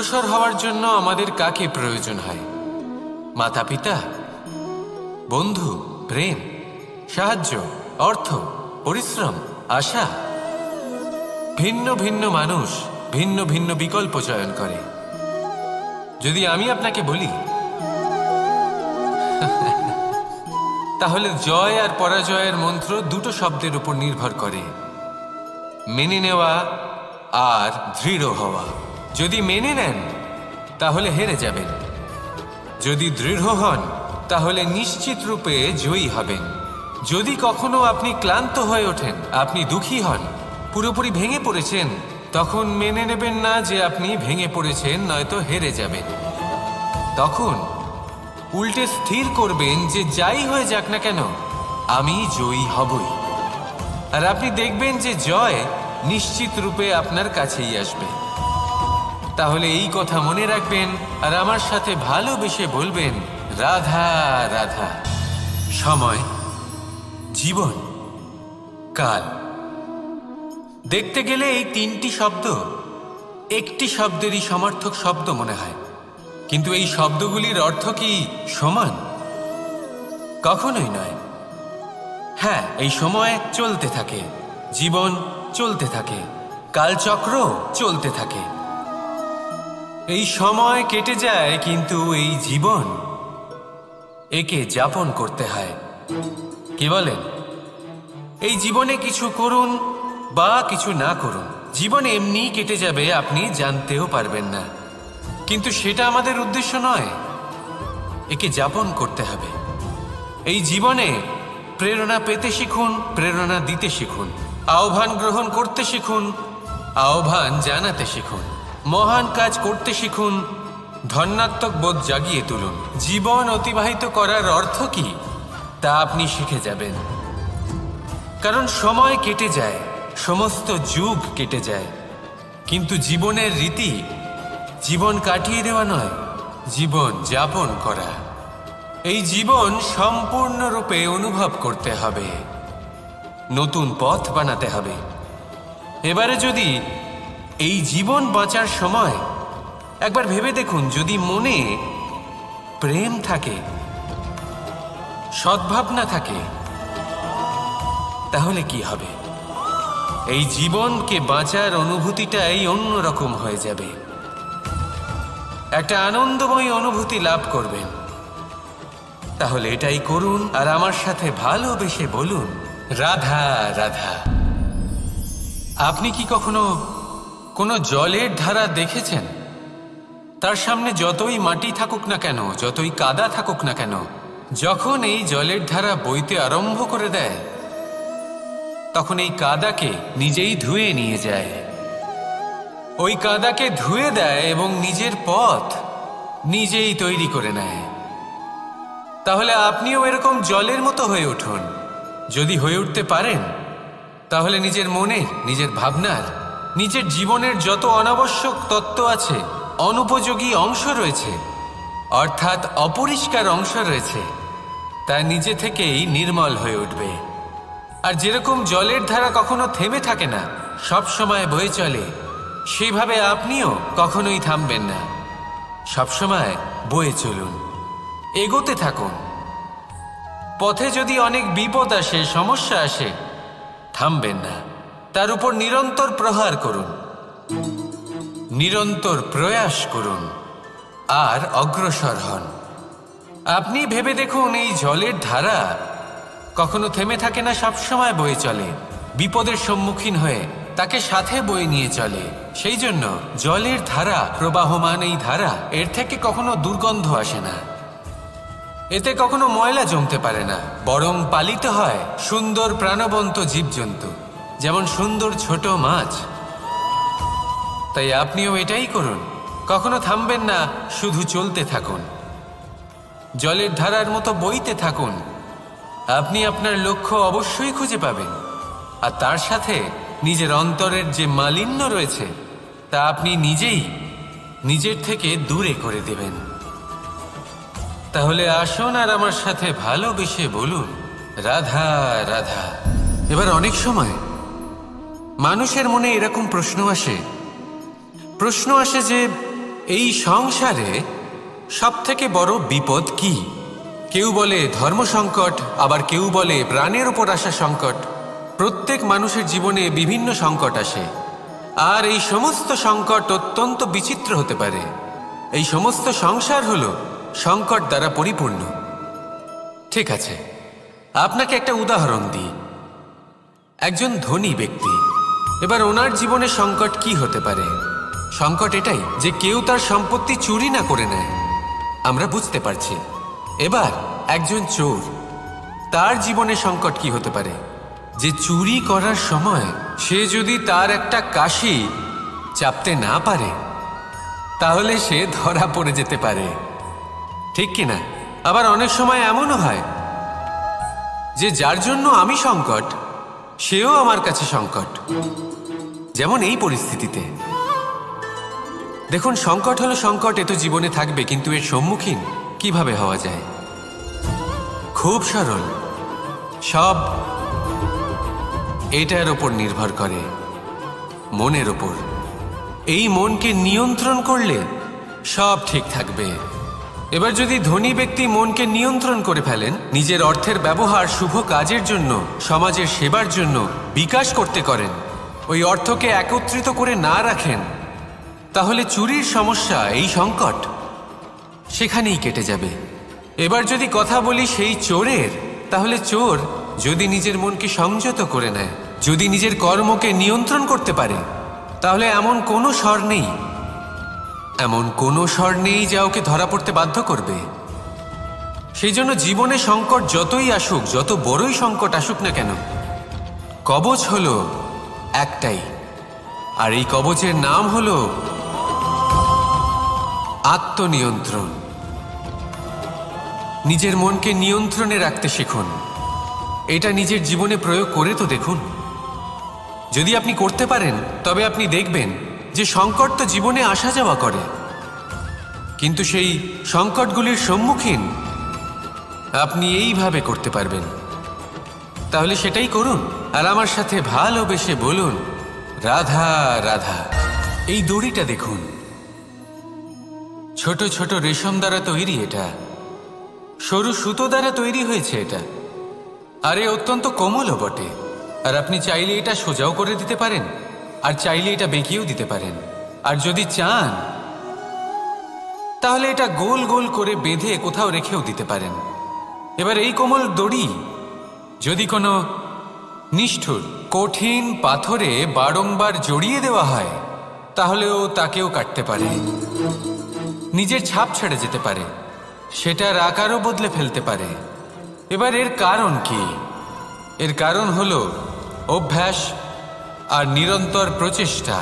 অগ্রসর হওয়ার জন্য আমাদের কাকে প্রয়োজন হয়? মাতা পিতা, বন্ধু, প্রেম, সাহায্য, অর্থ, পরিশ্রম, আশা। ভিন্ন ভিন্ন মানুষ ভিন্ন ভিন্ন বিকল্প চয়ন করে। যদি আমি আপনাকে বলি তাহলে জয় আর পরাজয়ের মন্ত্র দুটো শব্দের উপর নির্ভর করে, মেনে নেওয়া আর দৃঢ় হওয়া। যদি মেনে নেন তাহলে হেরে যাবেন, যদি দৃঢ় হন তাহলে নিশ্চিত রূপে জয়ী হবেন। যদি কখনো আপনি ক্লান্ত হয়ে ওঠেন, আপনি দুঃখী হন, পুরোপুরি ভেঙে পড়েছেন, তখন মেনে নেবেন না যে আপনি ভেঙে পড়েছেন, নয়তো হেরে যাবেন। তখন উল্টে স্থির করবেন যে যাই হয়ে যাক না কেন আমি জয়ী হবই। আর আপনি দেখবেন যে জয় নিশ্চিত রূপে আপনার কাছেই আসবে। তাহলে এই কথা মনে রাখবেন আর আমার সাথে ভালোবেসে বলবেন, রাধা রাধা। সময়, জীবন, কাল। দেখতে গেলে এই তিনটি শব্দ একটি শব্দেরই সমার্থক শব্দ মনে হয়, কিন্তু এই শব্দগুলির অর্থ কি সমান? কখনোই নয়। হ্যাঁ, এই সময় চলতে থাকে, জীবন চলতে থাকে, কালচক্র চলতে থাকে। এই সময় কেটে যায়, কিন্তু এই জীবন একে যাপন করতে হয়। কি বলেন? এই জীবনে কিছু করুন বা কিছু না করুন, জীবন এমনি কেটে যাবে, আপনি জানতেও পারবেন না। কিন্তু সেটা আমাদের উদ্দেশ্য নয়, একে যাপন করতে হবে। এই জীবনে প্রেরণা পেতে শিখুন, প্রেরণা দিতে শিখুন, আহ্বান গ্রহণ করতে শিখুন, আহ্বান জানাতে শিখুন, মহান কাজ করতে শিখুন, ধন্যাত্মক বোধ জাগিয়ে তুলুন। জীবন অতিবাহিত করার অর্থ কি তা আপনি শিখে যাবেন। কারণ সময় কেটে যায়, সমস্ত যুগ কেটে যায়, কিন্তু জীবনের রীতি জীবন কাটিয়ে দেওয়া নয়, জীবন যাপন করা। এই জীবন সম্পূর্ণরূপে অনুভব করতে হবে, নতুন পথ বানাতে হবে। এবারে যদি এই জীবন বাঁচার সময় একবার ভেবে দেখুন, যদি মনে প্রেম থাকে, সদ্ভাবনা থাকে, তাহলে কি হবে? এই জীবনকে বাঁচার অনুভূতিটাই অন্যরকম হয়ে যাবে, একটা আনন্দময় অনুভূতি লাভ করবেন। তাহলে এটাই করুন আর আমার সাথে ভালোবেসে বলুন, রাধা রাধা। আপনি কি কখনো কোনো জলের ধারা দেখেছেন? তার সামনে যতই মাটি থাকুক না কেন, যতই কাদা থাকুক না কেন, যখন এই জলের ধারা বইতে আরম্ভ করে দেয়, তখন এই কাদাকে নিজেই ধুয়ে নিয়ে যায়। ওই কাদাকে ধুয়ে দেয় এবং নিজের পথ নিজেই তৈরি করে নেয়। তাহলে আপনিও এরকম জলের মতো হয়ে উঠুন। যদি হয়ে উঠতে পারেন, তাহলে নিজের মনের, নিজের ভাবনার, নিজের জীবনের যত অনাবশ্যক তত্ত্ব আছে, অনুপযোগী অংশ রয়েছে, অর্থাৎ অপরিষ্কার অংশ রয়েছে, তা নিজে থেকেই নির্মল হয়ে উঠবে। আর যেরকম জলের ধারা কখনো থেমে থাকে না, সব সময় বয়ে চলে, সেইভাবে আপনিও কখনোই থামবেন না। সবসময় বয়ে চলুন, এগোতে থাকুন। পথে যদি অনেক বিপদ আসে, সমস্যা আসে, থামবেন না, তার উপর নিরন্তর প্রহার করুন, নিরন্তর প্রয়াস করুন আর অগ্রসর হন। আপনি ভেবে দেখুন, এই জলের ধারা কখনো থেমে থাকে না, সবসময় বয়ে চলে, বিপদের সম্মুখীন হয়ে তাকে সাথে বয়ে নিয়ে চলে। সেই জন্য জলের ধারা, প্রবাহমান এই ধারা, এর থেকে কখনো দুর্গন্ধ আসে না, এতে কখনো ময়লা জমতে পারে না, বরং পালিত হয় সুন্দর প্রাণবন্ত জীবজন্তু, যেমন সুন্দর ছোট মাছ। তাই আপনিও এটাই করুন, কখনো থামবেন না, শুধু চলতে থাকুন, জলের ধারার মতো বইতে থাকুন। আপনি আপনার লক্ষ্য অবশ্যই খুঁজে পাবেন, আর তার সাথে নিজের অন্তরের যে মালিন্য রয়েছে তা আপনি নিজেই নিজের থেকে দূরে করে দেবেন। তাহলে আসুন আর আমার সাথে ভালোবেসে বলুন, রাধা রাধা। এবার অনেক সময় মানুষের মনে এরকম প্রশ্ন আসে যে এই সংসারে সবথেকে বড় বিপদ কি? কেউ বলে ধর্ম সংকট, আবার কেউ বলে প্রাণের উপর আসা সংকট। প্রত্যেক মানুষের জীবনে বিভিন্ন সংকট আসে, আর এই সমস্ত সংকট অত্যন্ত বিচিত্র হতে পারে। এই সমস্ত সংসার হলো সংকট দ্বারা পরিপূর্ণ। ঠিক আছে, আপনাকে একটা উদাহরণ দিই। একজন ধনী ব্যক্তি, এবার ওনার জীবনে সংকট কি হতে পারে? সংকট এটাই যে কেউ তার সম্পত্তি চুরি না করে নেয়, আমরা বুঝতে পারছি। এবার একজন চোর, তার জীবনে সংকট কি হতে পারে? যে চুরি করার সময় সে যদি তার একটা কাশি চাপতে না পারে, তাহলে সে ধরা পড়ে যেতে পারে, ঠিক কিনা? আবার অনেক সময় এমনও হয় যে যার জন্য আমি সংকট, সেও আমার কাছে সংকট। যেমন এই পরিস্থিতিতে দেখুন, সংকট হলো সংকট, এ তো জীবনে থাকবে, কিন্তু এর সম্মুখীন কিভাবে হওয়া যায়? খুব সরল। সব এটার ওপর নির্ভর করে, মনের ওপর। এই মনকে নিয়ন্ত্রণ করলে সব ঠিক থাকবে। এবার যদি ধনী ব্যক্তি মনকে নিয়ন্ত্রণ করে ফেলেন, নিজের অর্থের ব্যবহার শুভ কাজের জন্য, সমাজের সেবার জন্য বিকাশ করতে করেন, ওই অর্থকে একত্রিত করে না রাখেন, তাহলে চুরির সমস্যা, এই সংকট সেখানেই কেটে যাবে। এবার যদি কথা বলি সেই চোরের, তাহলে চোর যদি নিজের মনকে সংযত করে নেয়, যদি নিজের কর্মকে নিয়ন্ত্রণ করতে পারে, তাহলে এমন কোনো স্বর নেই, এমন কোনো স্বর নেই যা ওকে ধরা পড়তে বাধ্য করবে। সেই জন্য জীবনে সংকট যতই আসুক, যত বড়ই সংকট আসুক না কেন, কবচ হলো একটাই, আর এই কবচের নাম হলো আত্মনিয়ন্ত্রণ। নিজের মনকে নিয়ন্ত্রণে রাখতে শিখুন। এটা নিজের জীবনে প্রয়োগ করে তো দেখুন। যদি আপনি করতে পারেন, তবে আপনি দেখবেন যে সংকট তো জীবনে আসা যাওয়া করে, কিন্তু সেই সংকটগুলির সম্মুখীন আপনি এইভাবে করতে পারবেন। তাহলে সেটাই করুন, আর আমার সাথে ভালোবেসে বলুন, রাধা রাধা। এই দড়িটা দেখুন, ছোট ছোট রেশম দ্বারা তৈরি, এটা সরু সুতো দ্বারা তৈরি হয়েছে এটা, আর এ অত্যন্ত কোমলও বটে। আর আপনি চাইলে এটা সোজাও করে দিতে পারেন, আর চাইলে এটা বেঁকিয়েও দিতে পারেন, আর যদি চান তাহলে এটা গোল গোল করে বেঁধে কোথাও রেখেও দিতে পারেন। এবার এই কোমল দড়ি যদি কোনো নিষ্ঠুর কঠিন পাথরে বারংবার জড়িয়ে দেওয়া হয়, তাহলেও তাকেও কাটতে পারে, নিজের ছাপ ছেড়ে যেতে পারে, সেটার আকারও বদলে ফেলতে পারে। এবার এর কারণ কি? এর কারণ হলো অভ্যাস আর নিরন্তর প্রচেষ্টা।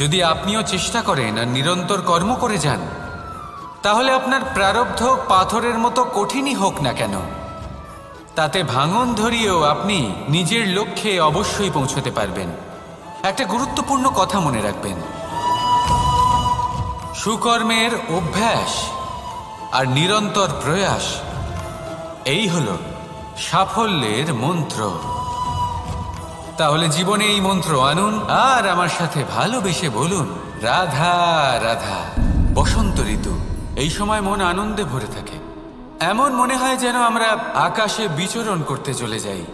যদি আপনিও চেষ্টা করেন আর নিরন্তর কর্ম করে যান, তাহলে আপনার প্রারব্ধ পাথরের মতো কঠিনই হোক না কেন, তাতে ভাঙন ধরিয়েও আপনি নিজের লক্ষ্যে অবশ্যই পৌঁছতে পারবেন। একটা গুরুত্বপূর্ণ কথা মনে রাখবেন, সুকর্মের অভ্যাস আর নিরন্তর প্রয়াস, এই হলো সাফল্যের মন্ত্র। তাহলে জীবনে এই মন্ত্র আনুন, আর আমার সাথে ভালোবেসে বলুন, রাধা রাধা। বসন্ত ঋতু, এই সময় মন আনন্দে ভরে থাকে, এমন মনে হয় যেন আমরা আকাশে বিচরণ করতে চলে যাই,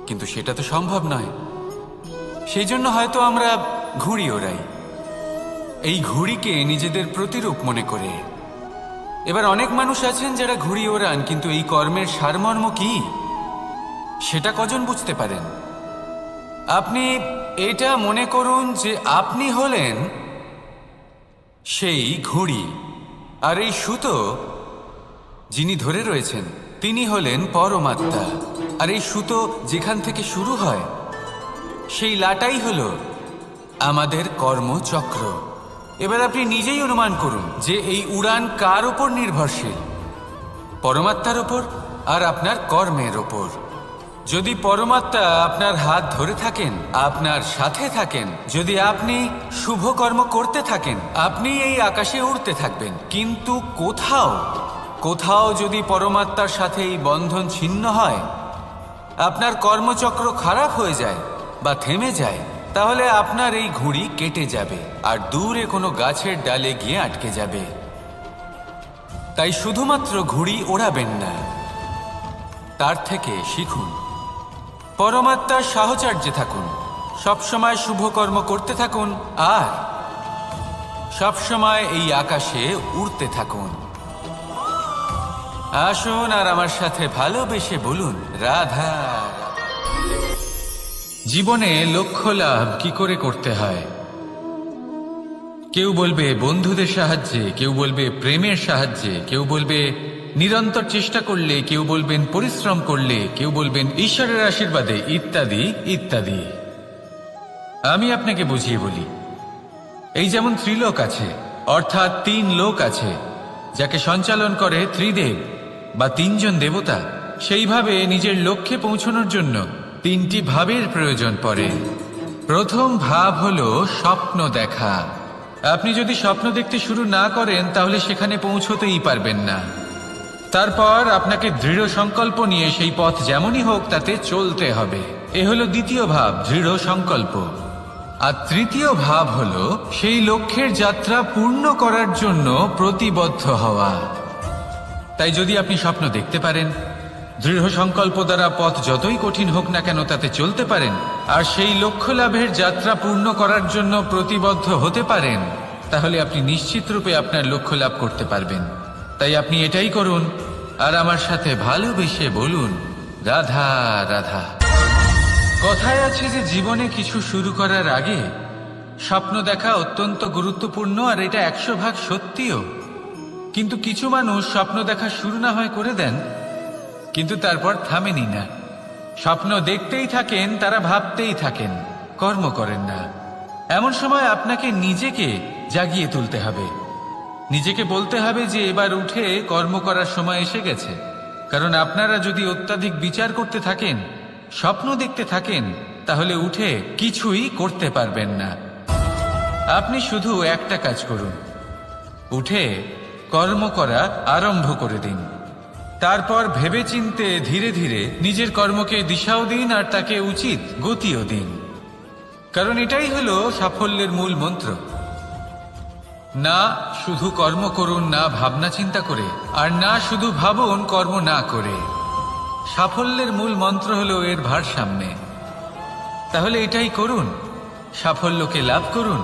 কিন্তু সেটা তো সম্ভব নয়। সেই জন্য হয়তো আমরা ঘুড়ি ওড়াই, এই ঘুড়িকে নিজেদের প্রতিরূপ মনে করে। এবার অনেক মানুষ আছেন যারা ঘুড়ি ওড়ান, কিন্তু এই কর্মের সারমর্ম কি সেটা কজন বুঝতে পারেন? আপনি এটা মনে করুন যে আপনি হলেন সেই ঘুড়ি, আর এই সুতো যিনি ধরে রয়েছেন তিনি হলেন পরমাত্মা, আর এই সুতো যেখান থেকে শুরু হয় সেই লাটাই হলো আমাদের কর্মচক্র। এবার আপনি নিজেই অনুমান করুন যে এই উড়ান কার উপর নির্ভরশীল, পরমাত্মার উপর আর আপনার কর্মের উপর। যদি পরমাত্মা আপনার হাত ধরে থাকেন, আপনার সাথে থাকেন, যদি আপনি শুভ কর্ম করতে থাকেন, আপনি এই আকাশে উড়তে থাকবেন। কিন্তু কোথাও কোথাও যদি পরমাত্মার সাথে এই বন্ধন ছিন্ন হয়, আপনার কর্মচক্র খারাপ হয়ে যায় বা থেমে যায়, তাহলে আপনার এই ঘুড়ি কেটে যাবে আর দূরে কোনো গাছের ডালে গিয়ে আটকে যাবে। তাই শুধুমাত্র ঘুড়ি ওড়াবেন না, তার থেকে শিখুন। পরমাত্মার সাহচর্যে থাকুন, সবসময় শুভ কর্ম করতে থাকুন আর সবসময় এই আকাশে উড়তে থাকুন। আসুন আর আমার সাথে ভালোবেসে বলুন, রাধা। জীবনে লক্ষ্য লাভ কি করে করতে হয়? কেউ বলবে বন্ধুদের সাহায্যে, কেউ বলবে প্রেমের সাহায্যে, কেউ বলবে নিরন্তর চেষ্টা করলে, কেউ বলবেন পরিশ্রম করলে, কেউ বলবেন ঈশ্বরের আশীর্বাদে, ইত্যাদি ইত্যাদি। আমি আপনাকে বুঝিয়ে বলি, এই যেমন ত্রিলোক আছে, অর্থাৎ 3 লোক আছে, যাকে সঞ্চালন করে ত্রিদেব বা 3 জন দেবতা। সেইভাবে নিজের লক্ষ্যে পৌঁছানোর জন্য 3টি ভাবের প্রয়োজন পড়ে। প্রথম ভাব হলো স্বপ্ন দেখা। আপনি যদি স্বপ্ন দেখতে শুরু না করেন তাহলে সেখানে পৌঁছতেই পারবেন না। তারপর আপনাকে দৃঢ় সংকল্প নিয়ে সেই পথ যেমনই হোক তাতে চলতে হবে। এ হলো দ্বিতীয় ভাব, দৃঢ় সংকল্প। আর তৃতীয় ভাব হলো সেই লক্ষ্যের যাত্রা পূর্ণ করার জন্য প্রতিবদ্ধ হওয়া। তাই যদি আপনি স্বপ্ন দেখতে পারেন, দৃঢ় সংকল্প দ্বারা পথ যতই কঠিন হোক না কেন তাতে চলতে পারেন, আর সেই লক্ষ্য লাভের যাত্রা পূর্ণ করার জন্য প্রতিবদ্ধ হতে পারেন, তাহলে আপনি নিশ্চিত রূপে আপনার লক্ষ্য লাভ করতে পারবেন। তাই আপনি এটাই করুন আর আমার সাথে ভালোবেসে বলুন, রাধা রাধা। কথায় আছে যে জীবনে কিছু শুরু করার আগে স্বপ্ন দেখা অত্যন্ত গুরুত্বপূর্ণ, আর এটা 100% সত্যিও। কিন্তু কিছু মানুষ স্বপ্ন দেখা শুরু না হয় করে দেন, কিন্তু তারপর থামেনি না। স্বপ্ন দেখতেই থাকেন, তারা ভাবতেই থাকেন, কর্ম করেন না। এমন সময় আপনাকে নিজেকে জাগিয়ে তুলতে হবে। নিজেকে বলতে হবে যে এবার উঠে কর্ম করার সময় এসে গেছে। কারণ আপনারা যদি অত্যাধিক বিচার করতে থাকেন, স্বপ্ন দেখতে থাকেন, তাহলে উঠে কিছুই করতে পারবেন না। আপনি শুধু একটা কাজ করুন, উঠে কর্ম করা আরম্ভ করে দিন। তারপর ভেবেচিন্তে ধীরে ধীরে নিজের কর্মকে দিশাও দিন আর তাকে উচিত গতিও দিন। কারণ এটাই হলো সাফল্যের মূল মন্ত্র। না শুধু কর্ম করুন না ভাবনা চিন্তা করে, আর না শুধু ভাবুন কর্ম না করে। সাফল্যের মূল মন্ত্র হলো এর ভারসাম্যে। তাহলে এটাই করুন, সাফল্যকে লাভ করুন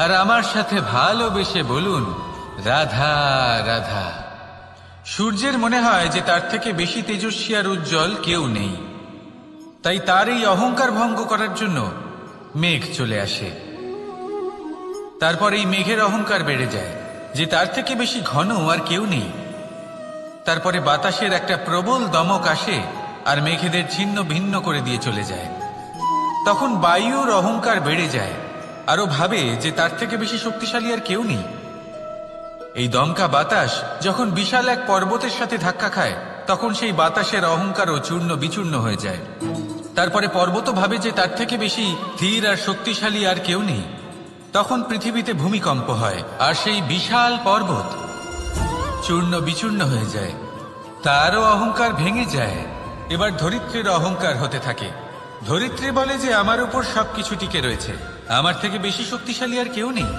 আর আমার সাথে ভালোবেসে বলুন, রাধা রাধা। সূর্যের মনে হয় যে তার থেকে বেশি তেজস্বী আর উজ্জ্বল কেউ নেই। তাই তার এই অহংকার ভঙ্গ করার জন্য মেঘ চলে আসে। তারপর এই মেঘের অহংকার বেড়ে যায় যে তার থেকে বেশি ঘন আর কেউ নেই। তারপরে বাতাসের একটা প্রবল দমক আসে আর মেঘেদের ছিন্ন ভিন্ন করে দিয়ে চলে যায়। তখন বায়ুর অহংকার বেড়ে যায়, আরো ভাবে যে তার থেকে বেশি শক্তিশালী আর কেউ নেই। এই দমকা বাতাস যখন বিশাল এক পর্বতের সাথে ধাক্কা খায়, তখন সেই বাতাসের অহংকারও চূর্ণ বিচূর্ণ হয়ে যায়। তারপরে পর্বত ভাবে যে তার থেকে বেশি ধীর আর শক্তিশালী আর কেউ নেই। তখন পৃথিবীতে ভূমিকম্প হয় আর সেই বিশাল পর্বত চূর্ণ বিচূর্ণ হয়ে যায়, তারও অহংকার ভেঙে যায়। এবার ধরিত্রীর অহংকার হতে থাকে। ধরিত্রী বলে যে আমার উপর সবকিছু টিকে রয়েছে, আমার থেকে বেশি শক্তিশালী আর কেউ নেই।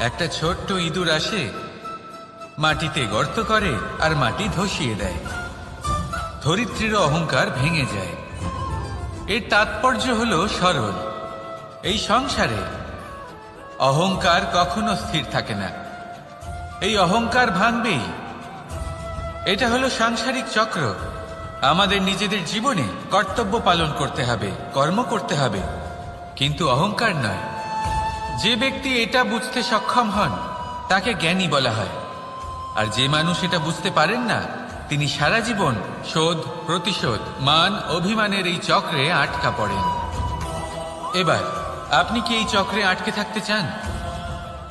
একটা ছোট্ট ইঁদুর আসে, মাটিতে গর্ত করে আর মাটি ধসিয়ে দেয়। ধরিত্রীর অহংকার ভেঙে যায়। এর তাৎপর্য হলো সরল, এই সংসারে অহংকার কখনো স্থির থাকে না, এই অহংকার ভাঙবেই। এটা হলো সাংসারিক চক্র। আমাদের নিজেদের জীবনে কর্তব্য পালন করতে হবে, কর্ম করতে হবে, কিন্তু অহংকার নয়। যে ব্যক্তি এটা বুঝতে সক্ষম হন তাকে জ্ঞানী বলা হয়, আর যে মানুষ এটা বুঝতে পারেন না তিনি সারা জীবন শোধ প্রতিশোধ মান অভিমানের এই চক্রে আটকা পড়েন। এবার আপনি কি এই চক্রে আটকে থাকতে চান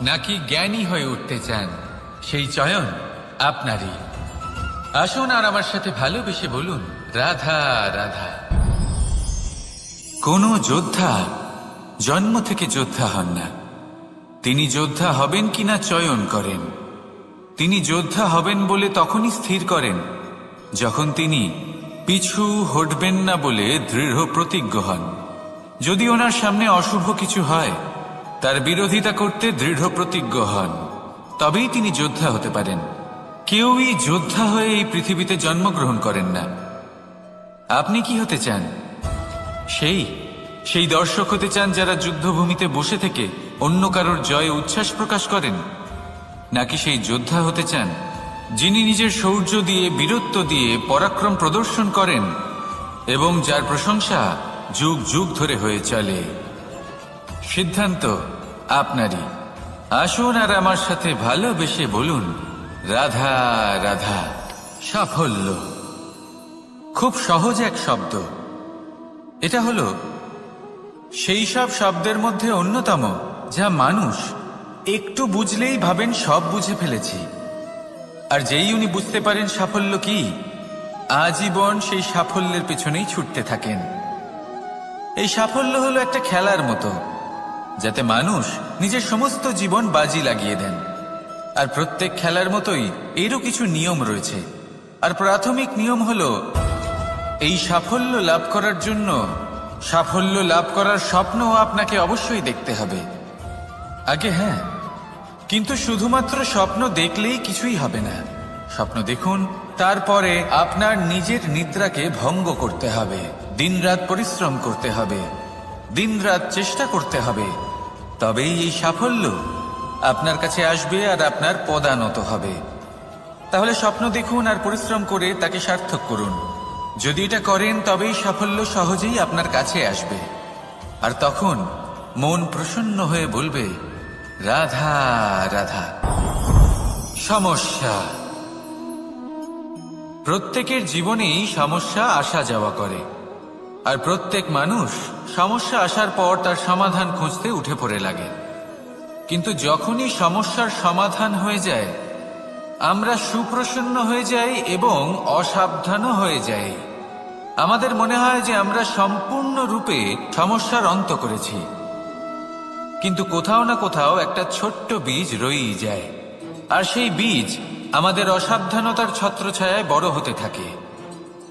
নাকি জ্ঞানী হয়ে উঠতে চান? সেই চয়ন আপনারই। আসুন আর আমার সাথে ভালোবেসে বলুন, রাধা রাধা। কোন যোদ্ধা জন্ম থেকে যোদ্ধা হন না, তিনি যোদ্ধা হবেন কিনা চয়ন করেন। তিনি যোদ্ধা হবেন বলে তখনই স্থির করেন যখন তিনি পিছু হটবেন না বলে দৃঢ় প্রতিজ্ঞ হন। যদি ওনার সামনে অশুভ কিছু হয় তার বিরোধিতা করতে দৃঢ় প্রতিজ্ঞ হন, তবেই তিনি যোদ্ধা হতে পারেন। কেউই যোদ্ধা হয়ে এই পৃথিবীতে জন্মগ্রহণ করেন না। আপনি কি হতে চান? সেই দর্শক হতে চান যারা যুদ্ধভূমিতে বসে থেকে অন্য কারোর জয়ে উচ্ছ্বাস প্রকাশ করেন, নাকি সেই যোদ্ধা হতে চান যিনি নিজের শৌর্য দিয়ে, বীরত্ব দিয়ে পরাক্রম প্রদর্শন করেন এবং যার প্রশংসা যুগ যুগ ধরে হয়ে চলে? সিদ্ধান্ত আপনারই। আসুন আর আমার সাথে ভালোবেসে বলুন, রাধা রাধা। সাফল্য খুব সহজ এক শব্দ। এটা হলো সেই সব শব্দের মধ্যে অন্যতম যা মানুষ একটু বুঝলেই ভাবেন সব বুঝে ফেলেছি। আর যেই উনি বুঝতে পারেন সাফল্য কি, আজীবন সেই সাফল্যের পেছনেই ছুটতে থাকেন। এই সাফল্য হলো একটা খেলার মতো, যাতে মানুষ নিজের সমস্ত জীবন বাজি লাগিয়ে দেন। আর প্রত্যেক খেলার মতোই এরও কিছু নিয়ম রয়েছে। আর প্রাথমিক নিয়ম হলো, এই সাফল্য লাভ করার জন্য সাফল্য লাভ করার স্বপ্ন আপনাকে অবশ্যই দেখতে হবে আগে। হ্যাঁ, কিন্তু শুধুমাত্র স্বপ্ন দেখলেই কিছুই হবে না। স্বপ্ন দেখুন, তারপরে আপনার নিজের নিদ্রাকে ভঙ্গ করতে হবে, দিনরাত পরিশ্রম করতে হবে, দিনরাত চেষ্টা করতে হবে। তবেই এই সাফল্য আপনার কাছে আসবে আর আপনার পদানত হবে। তাহলে স্বপ্ন দেখুন আর পরিশ্রম করে তাকে সার্থক করুন। যদি এটা করেন তবেই সাফল্য সহজেই আপনার কাছে আসবে। আর তখন মন প্রসন্ন হয়ে বলবে, রাধা রাধা। সমস্যা। প্রত্যেকের জীবনেই সমস্যা আসা যাওয়া করে, আর প্রত্যেক মানুষ সমস্যা আসার পর তার সমাধান খুঁজতে উঠে পড়ে লাগে। কিন্তু যখনই সমস্যার সমাধান হয়ে যায়, আমরা সুপ্রসন্ন হয়ে যাই এবং অসাবধানও হয়ে যাই। আমাদের মনে হয় যে আমরা সম্পূর্ণরূপে সমস্যার অন্ত করেছি, কিন্তু কোথাও না কোথাও একটা ছোট্ট বীজ রয়েই যায়। আর সেই বীজ আমাদের অসাবধানতার ছত্রছায়ায় বড় হতে থাকে,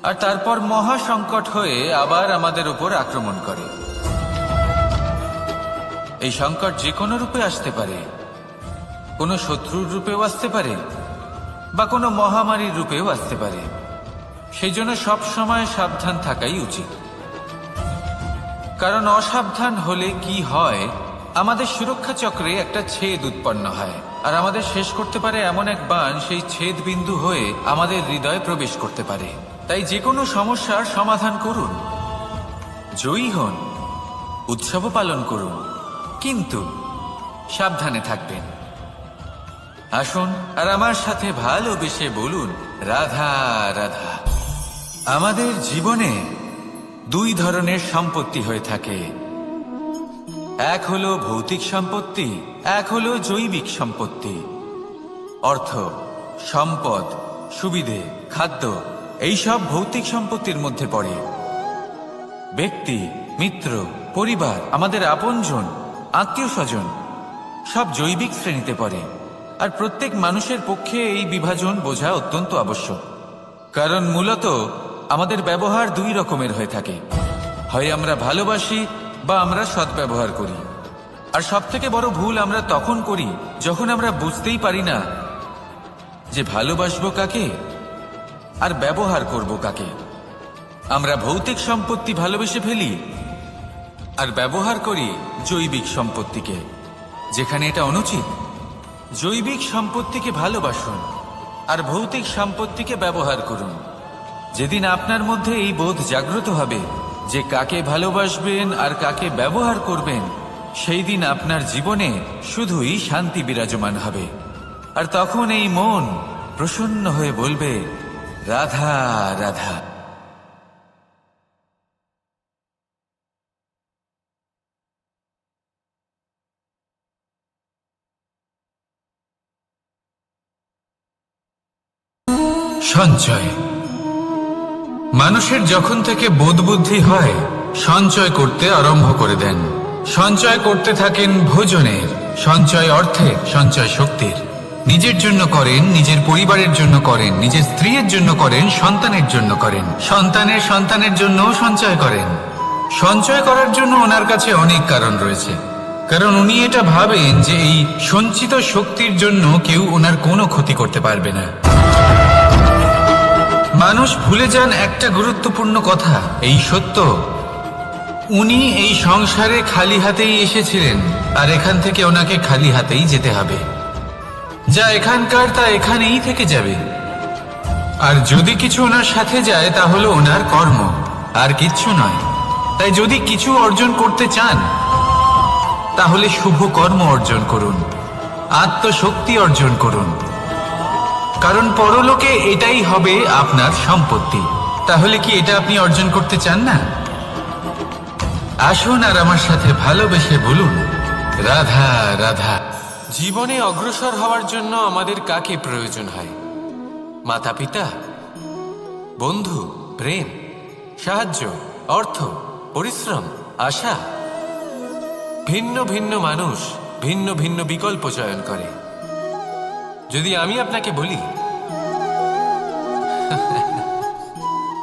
আর তারপর মহা সংকট হয়ে আবার আমাদের উপর আক্রমণ করে। এই সংকট যে কোনো রূপে আসতে পারে, কোনো শত্রুর রূপেও আসতে পারে, বা কোনো মহামারীর রূপেও আসতে পারে। সেই জন্য সবসময় সাবধান থাকাই উচিত। কারণ অসাবধান হলে কি হয়, আমাদের সুরক্ষা চক্রে একটা ছেদ উৎপন্ন হয়, আর আমাদের শেষ করতে পারে এমন এক বাণ সেই ছেদ বিন্দু হয়ে আমাদের হৃদয়ে প্রবেশ করতে পারে। তাই যে কোনো সমস্যার সমাধান করুন, জয়ী হন, উৎসব পালন করুন, কিন্তু সাবধানে থাকবেন। আসুন আর আমার সাথে ভালোবেসে বলুন, রাধা রাধা। আমাদের জীবনে দুই ধরনের সম্পত্তি হয়ে থাকে। এক হলো ভৌতিক সম্পত্তি, এক হলো জৈবিক সম্পত্তি। অর্থ, সম্পদ, সুবিধে, খাদ্য, এইসব ভৌতিক সম্পত্তির মধ্যে পড়ে। ব্যক্তি, মিত্র, পরিবার, আমাদের আপনজন, আত্মীয় স্বজন সব জৈবিক শ্রেণীতে পড়ে। আর প্রত্যেক মানুষের পক্ষে এই বিভাজন বোঝা অত্যন্ত আবশ্যক। কারণ মূলত আমাদের ব্যবহার দুই রকমের হয়ে থাকে, হয় আমরা ভালোবাসি বা আমরা সদ্ব্যবহার করি। আর সবথেকে বড় ভুল আমরা তখন করি যখন আমরা বুঝতেই পারি না যে ভালোবাসবো কাকে আর ব্যবহার করব কাকে। আমরা ভৌতিক সম্পত্তি ভালোবেসে ফেলি আর ব্যবহার করি জৈবিক সম্পত্তিকে, যেখানে এটা অনুচিত। জৈবিক সম্পত্তিকে ভালোবাসুন আর ভৌতিক সম্পত্তিকে ব্যবহার করুন। যেদিন আপনার মধ্যে এই বোধ জাগ্রত হবে যে কাকে ভালোবাসবেন আর কাকে ব্যবহার করবেন, সেই দিন আপনার জীবনে শুধুই শান্তি বিরাজমান হবে। আর তখন এই মন প্রসন্ন হয়ে বলবে, রাধা রাধা। সঞ্চয়। মানুষের যখন থেকে বোধবুদ্ধি হয়, সঞ্চয় করতে আরম্ভ করে দেন। সঞ্চয় করতে থাকেন ভোজনের, সঞ্চয় অর্থের, সঞ্চয় শক্তির। নিজের জন্য করেন, নিজের পরিবারের জন্য করেন, নিজের স্ত্রীর জন্য করেন, সন্তানের জন্য করেন, সন্তানের সন্তানের জন্যও সঞ্চয় করেন। সঞ্চয় করার জন্য ওনার কাছে অনেক কারণ রয়েছে, কারণ উনি এটা ভাবেন যে এই সঞ্চিত শক্তির জন্য কেউ ওনার কোনো ক্ষতি করতে পারবে না। মানুষ ভুলে যান একটা গুরুত্বপূর্ণ কথা, এই সত্য, উনি এই সংসারে খালি হাতেই এসেছিলেন আর এখান থেকে ওনাকে খালি হাতেই যেতে হবে। যা এখানকার তা এখানেই থেকে যাবে। আর যদি কিছু ওনার সাথে যায় তা হলো ওনার কর্ম, আর কিচ্ছু নয়। তাই যদি কিছু অর্জন করতে চান তাহলে শুভ কর্ম অর্জন করুন, আত্মশক্তি অর্জন করুন, কারণ পরলোকে এটাই হবে আপনার সম্পত্তি। তাহলে কি এটা আপনি অর্জন করতে চান না? আসুন আর আমার সাথে ভালোবেসে বলুন, রাধা রাধা। জীবনে অগ্রসর হওয়ার জন্য আমাদের কাকে প্রয়োজন হয়? মাতা পিতা, বন্ধু, প্রেম, সাহায্য, অর্থ, পরিশ্রম, আশা। ভিন্ন ভিন্ন মানুষ ভিন্ন ভিন্ন বিকল্প চয়ন করে। যদি আমি আপনাকে বলি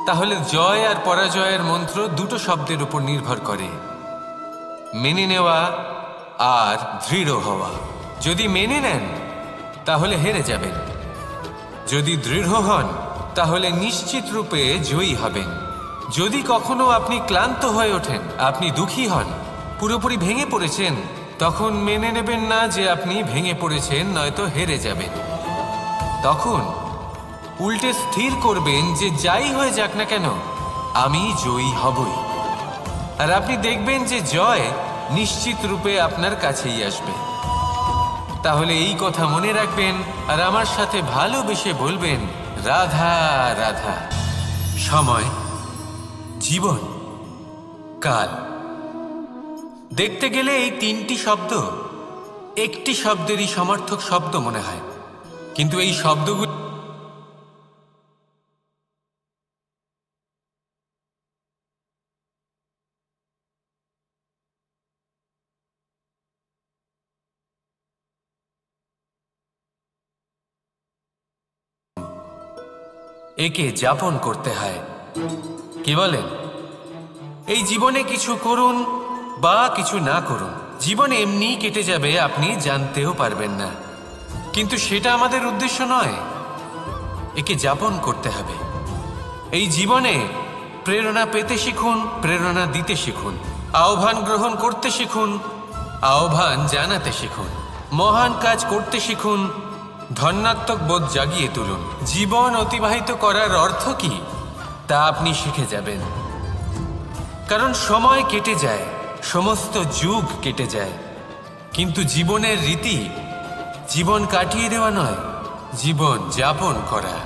তাহলে জয় আর পরাজয়ের মন্ত্র দুটো শব্দের উপর নির্ভর করে, মেনে নেওয়া আর দৃঢ় হওয়া। যদি মেনে নেন তাহলে হেরে যাবেন, যদি দৃঢ় হন তাহলে নিশ্চিত রূপে জয়ী হবেন। যদি কখনো আপনি ক্লান্ত হয়ে ওঠেন, আপনি দুঃখী হন, পুরোপুরি ভেঙে পড়েছেন, তখন মেনে নেবেন না যে আপনি ভেঙে পড়েছেন, নয়তো হেরে যাবেন। তখন উল্টে স্থির করবেন যে যাই হয়ে যাক না কেন আমি জয়ী হবই। আর আপনি দেখবেন যে জয় নিশ্চিত রূপে আপনার কাছেই আসবে। তাহলে এই কথা মনে রাখবেন আর আমার সাথে ভালোবেসে বলবেন, রাধা রাধা। সময়, জীবন, কাল। দেখতে গেলে এই তিনটি শব্দ একটি শব্দেরই সমার্থক শব্দ মনে হয়, কিন্তু এই শব্দগুলি একে যাপন করতে হয়। কি বলেন? এই জীবনে কিছু করুন বা কিছু না করুন, জীবন এমনি কেটে যাবে, আপনি জানতেও পারবেন না। কিন্তু সেটা আমাদের উদ্দেশ্য নয়, একে যাপন করতে হবে। এই জীবনে প্রেরণা পেতে শিখুন, প্রেরণা দিতে শিখুন, আহ্বান গ্রহণ করতে শিখুন, আহ্বান জানাতে শিখুন, মহান কাজ করতে শিখুন, ধন্যাত্মক বোধ জাগিয়ে তুলুন। জীবন অতিবাহিত করার অর্থ কি তা আপনি শিখে যাবেন, কারণ সময় কেটে যায়, সমস্ত যুগ কেটে যায়, কিন্তু জীবনের রীতি জীবন কাটিয়ে দেওয়া নয়, জীবন যাপন করা।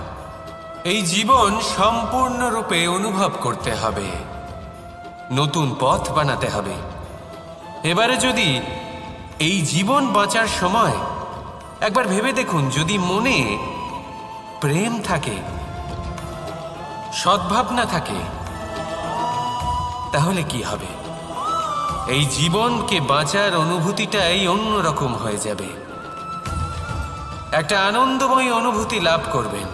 এই জীবন সম্পূর্ণরূপে অনুভব করতে হবে, নতুন পথ বানাতে হবে। এবারে যদি এই জীবন বাঁচার সময় একবার ভেবে দেখুন, যদি মনে প্রেম থাকে, সদ্ভাবনা থাকে, তাহলে কি হবে? এই জীবনকে বাঁচার অনুভূতিটাই অন্যরকম হয়ে যাবে, একটা আনন্দময় অনুভূতি লাভ করবেন।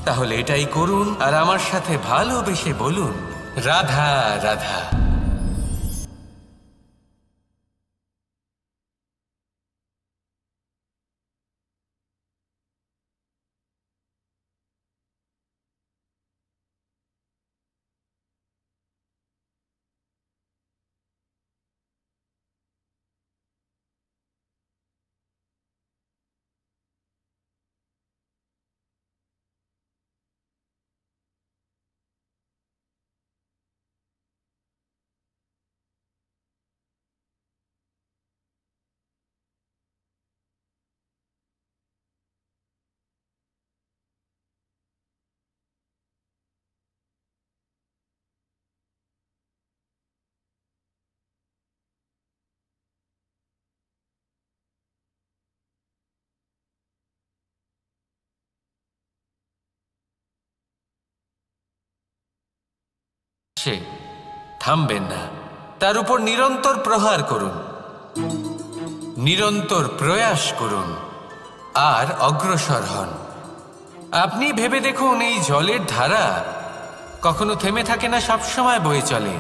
তাহলে এটাই করুন আর আমার সাথে ভালোবেসে বলুন, রাধা রাধা। থামবেন না, তার উপর নিরন্তর প্রহার করুন, নিরন্তর প্রয়াস করুন আর অগ্রসর হন। আপনি ভেবে দেখুন, এই জলের ধারা কখনো থেমে থাকে না, সবসময় বয়ে চলে।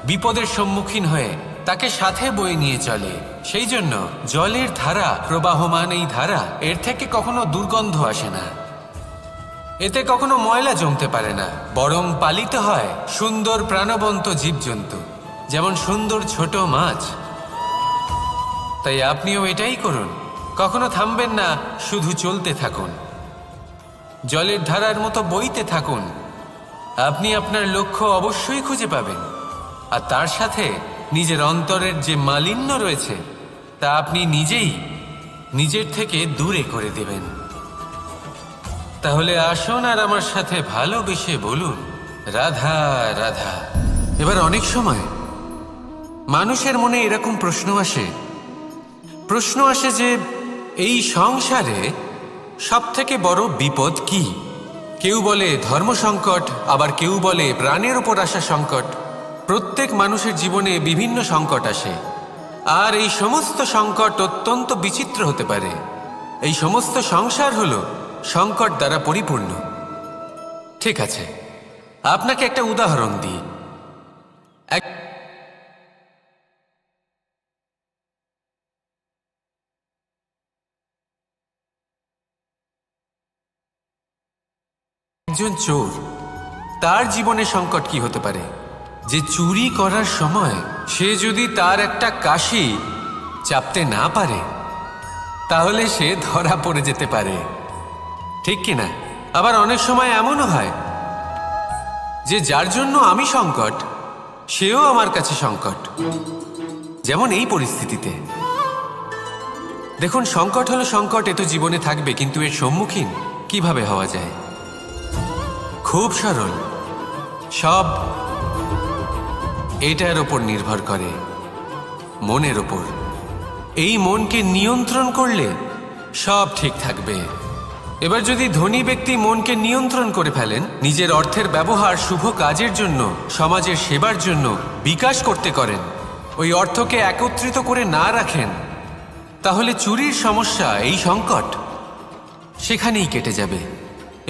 বিপদের সম্মুখীন হয়ে তাকে সাথে বয়ে নিয়ে চলে। সেই জন্য জলের ধারা, প্রবাহমান এই ধারা, এর থেকে কখনো দুর্গন্ধ আসে না, এতে কখনো ময়লা জমতে পারে না, বরং পালিত হয় সুন্দর প্রাণবন্ত জীবজন্তু, যেমন সুন্দর ছোট মাছ। তাই আপনিও এটাই করুন, কখনো থামবেন না, শুধু চলতে থাকুন, জলের ধারার মতো বইতে থাকুন। আপনি আপনার লক্ষ্য অবশ্যই খুঁজে পাবেন, আর তার সাথে নিজের অন্তরের যে মালিন্য রয়েছে তা আপনি নিজেই নিজের থেকে দূরে করে দেবেন। তাহলে আসুন আর আমার সাথে ভালোবেসে বলুন, রাধা রাধা। এবার অনেক সময় মানুষের মনে এরকম প্রশ্ন আসে যে এই সংসারে সব থেকে বড় বিপদ কি? কেউ বলে ধর্ম সংকট, আবার কেউ বলে প্রাণের উপর আসা সংকট। প্রত্যেক মানুষের জীবনে বিভিন্ন সংকট আসে, আর এই সমস্ত সংকট অত্যন্ত বিচিত্র হতে পারে। এই সমস্ত সংসার হলো সংকট দ্বারা পরিপূর্ণ। ঠিক আছে, আপনাকে একটা উদাহরণ দিই। একজন চোর, তার জীবনে সংকট কি হতে পারে? যে চুরি করার সময় সে যদি তার একটা কাশি চাপতে না পারে, তাহলে সে ধরা পড়ে যেতে পারে, ঠিক কিনা? আবার অনেক সময় এমনও হয় যে যার জন্য আমি সংকট, সেও আমার কাছে সংকট। যেমন এই পরিস্থিতিতে দেখুন, সংকট হলো সংকট, এ তো জীবনে থাকবে, কিন্তু এর সম্মুখীন কিভাবে হওয়া যায়? খুব সরল, সব এটার ওপর নির্ভর করে, মনের ওপর। এই মনকে নিয়ন্ত্রণ করলে সব ঠিক থাকবে। এবার যদি ধনী ব্যক্তি মনকে নিয়ন্ত্রণ করে ফেলেন, নিজের অর্থের ব্যবহার শুভ কাজের জন্য, সমাজের সেবার জন্য বিকাশ করতে করেন, ওই অর্থকে একত্রিত করে না রাখেন, তাহলে চুরির সমস্যা, এই সংকট সেখানেই কেটে যাবে।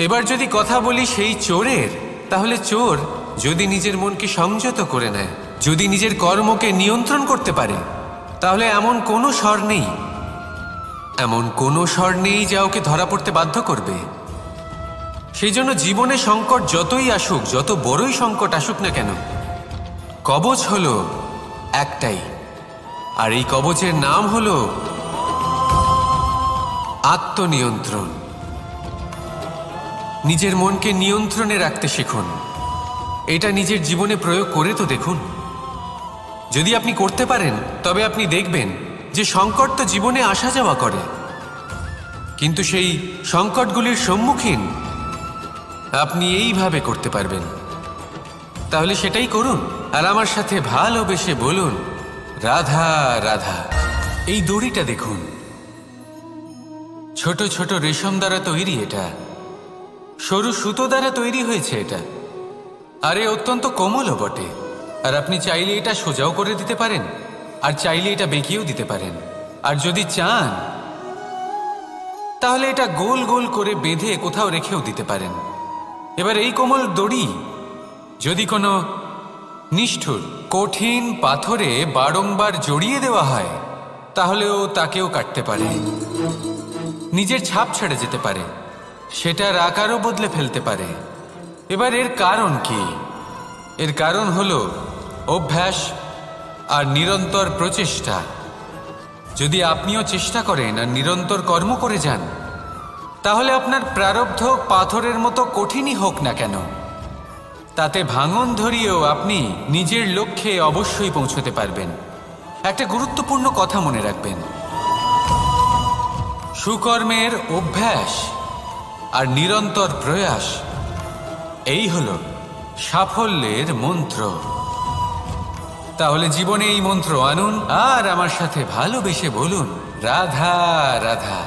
এবার যদি কথা বলি সেই চোরের, তাহলে চোর যদি নিজের মনকে সংযত করে নেয়, যদি নিজের কর্মকে নিয়ন্ত্রণ করতে পারে, তাহলে এমন কোনো স্বর নেই যা ওকে ধরা পড়তে বাধ্য করবে। সেই জন্য জীবনে সংকট যতই আসুক, যত বড়ই সংকট আসুক না কেন, কবচ হলো একটাই, আর এই কবচের নাম হলো আত্মনিয়ন্ত্রণ। নিজের মনকে নিয়ন্ত্রণে রাখতে শিখুন। এটা নিজের জীবনে প্রয়োগ করে তো দেখুন। যদি আপনি করতে পারেন, তবে আপনি দেখবেন যে সংকট তো জীবনে আসা যাওয়া করে, কিন্তু সেই সংকটগুলির সম্মুখীন আপনি এইভাবে করতে পারবেন। তাহলে সেটাই করুন, আর আমার সাথে ভালোবেসে বলুন, রাধা রাধা। এই দড়িটা দেখুন, ছোট ছোট রেশম দ্বারা তৈরি, এটা সরু সুতো দ্বারা তৈরি হয়েছে এটা, আর এ অত্যন্ত কোমলও বটে। আর আপনি চাইলে এটা সোজাও করে দিতে পারেন, আর চাইলে এটা বেঁকিয়েও দিতে পারেন, আর যদি চান তাহলে এটা গোল গোল করে বেঁধে কোথাও রেখেও দিতে পারেন। এবার এই কোমল দড়ি যদি কোনো নিষ্ঠুর কঠিন পাথরে বারংবার জড়িয়ে দেওয়া হয়, তাহলেও তাকেও কাটতে পারে, নিজের ছাপ ছেড়ে যেতে পারে, সেটার আকারও বদলে ফেলতে পারে। এবার এর কারণ কি? এর কারণ হলো অভ্যাস আর নিরন্তর প্রচেষ্টা। যদি আপনিও চেষ্টা করেন আর নিরন্তর কর্ম করে যান, তাহলে আপনার প্রারব্ধ পাথরের মতো কঠিনই হোক না কেন, তাতে ভাঙন ধরিয়েও আপনি নিজের লক্ষ্যে অবশ্যই পৌঁছতে পারবেন। একটা গুরুত্বপূর্ণ কথা মনে রাখবেন, সুকর্মের অভ্যাস আর নিরন্তর প্রয়াস, এই হলো সাফল্যের মন্ত্র। তাহলে জীবনে এই মন্ত্র আনুন, আর আমার সাথে ভালোবেসে বলুন, রাধা রাধা।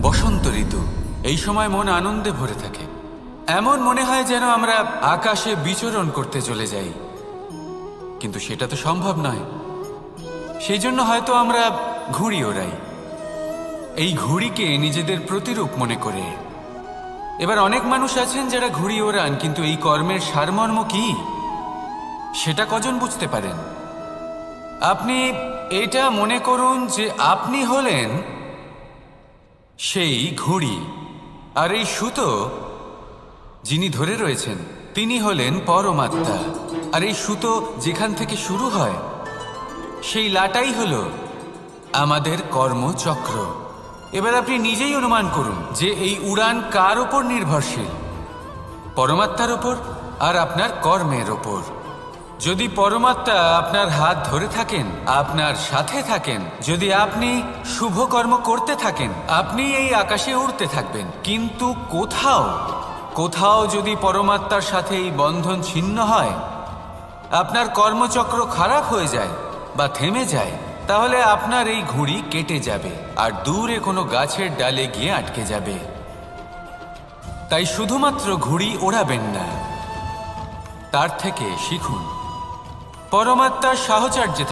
বসন্ত ঋতু, এই সময় মন আনন্দে ভরে থাকে, এমন মনে হয় যেন আমরা আকাশে বিচরণ করতে চলে যাই, কিন্তু সেটা তো সম্ভব নয়। সেই জন্য হয়তো আমরা ঘুড়ি ওড়াই, এই ঘুড়িকে নিজেদের প্রতিরূপ মনে করে। এবার অনেক মানুষ আছেন যারা ঘুড়ি ওড়ান, কিন্তু এই কর্মের সারমর্ম কি সেটা কজন বুঝতে পারেন? আপনি এটা মনে করুন যে আপনি হলেন সেই ঘুড়ি, আর এই সুতো যিনি ধরে রয়েছেন তিনি হলেন পরমাত্মা। আর এই সুতো যেখান থেকে শুরু হয় সেই লাটাই হলো আমাদের কর্মচক্র। এবার আপনি নিজেই অনুমান করুন যে এই উড়ান কার ওপর নির্ভরশীল, পরমাত্মার ওপর আর আপনার কর্মের ওপর। যদি পরমাত্মা আপনার হাত ধরে থাকেন, আপনার সাথে থাকেন, যদি আপনি শুভ কর্ম করতে থাকেন, আপনি এই আকাশে উড়তে থাকবেন। কিন্তু কোথাও কোথাও যদি পরমাত্মার সাথে এই বন্ধন ছিন্ন হয়, আপনার কর্মচক্র খারাপ হয়ে যায় বা থেমে যায়, তাহলে আপনার এই ঘুড়ি কেটে যাবে আর দূরে কোনো গাছের ডালে গিয়ে আটকে যাবে। তাই শুধুমাত্র ঘুড়ি ওড়াবেন না, তার থেকে শিখুন। পরমাত্মার সাহচর্যে